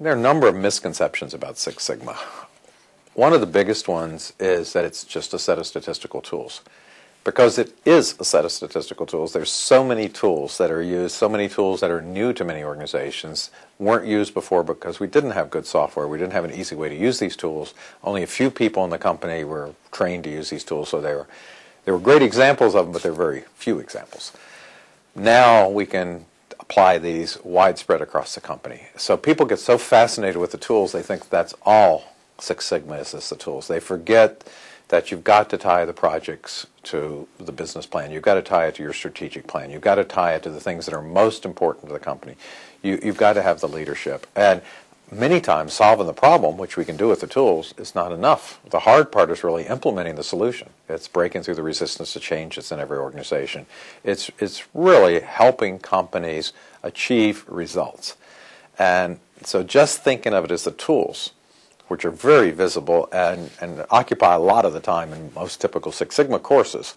There are a number of misconceptions about Six Sigma. One of the biggest ones is that it's just a set of statistical tools. Because it is a set of statistical tools, there's so many tools that are used, so many tools that are new to many organizations, weren't used before because we didn't have good software, we didn't have an easy way to use these tools. Only a few people in the company were trained to use these tools, so there were great examples of them, but there were very few examples. Now we can apply these widespread across the company. So people get so fascinated with the tools, they think that's all Six Sigma is the tools. They forget that you've got to tie the projects to the business plan. You've got to tie it to your strategic plan. You've got to tie it to the things that are most important to the company. You've got to have the leadership. And many times solving the problem, which we can do with the tools, is not enough. The hard part is really implementing the solution. It's breaking through the resistance to change that's in every organization. It's really helping companies achieve results. And so just thinking of it as the tools, which are very visible and occupy a lot of the time in most typical Six Sigma courses,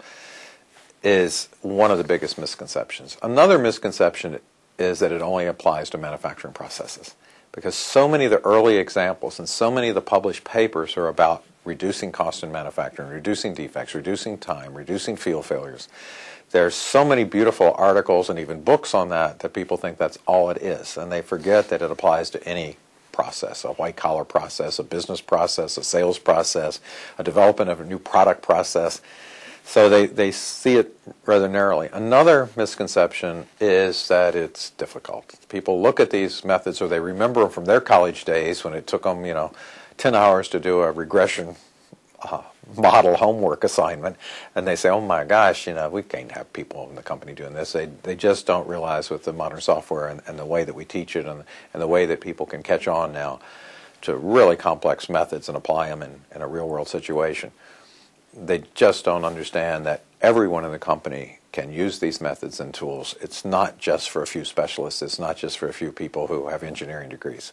is one of the biggest misconceptions. Another misconception is that it only applies to manufacturing processes, because so many of the early examples and so many of the published papers are about reducing cost in manufacturing, reducing defects, reducing time, reducing field failures. There's so many beautiful articles and even books on that people think that's all it is, and they forget that it applies to any process, a white-collar process, a business process, a sales process, a development of a new product process. So they see it rather narrowly. Another misconception is that it's difficult. People look at these methods, or they remember them from their college days when it took them, 10 hours to do a regression model homework assignment, and they say, oh my gosh, we can't have people in the company doing this. They just don't realize with the modern software and the way that we teach it and the way that people can catch on now to really complex methods and apply them in a real-world situation. They just don't understand that everyone in the company can use these methods and tools. It's not just for a few specialists. It's not just for a few people who have engineering degrees.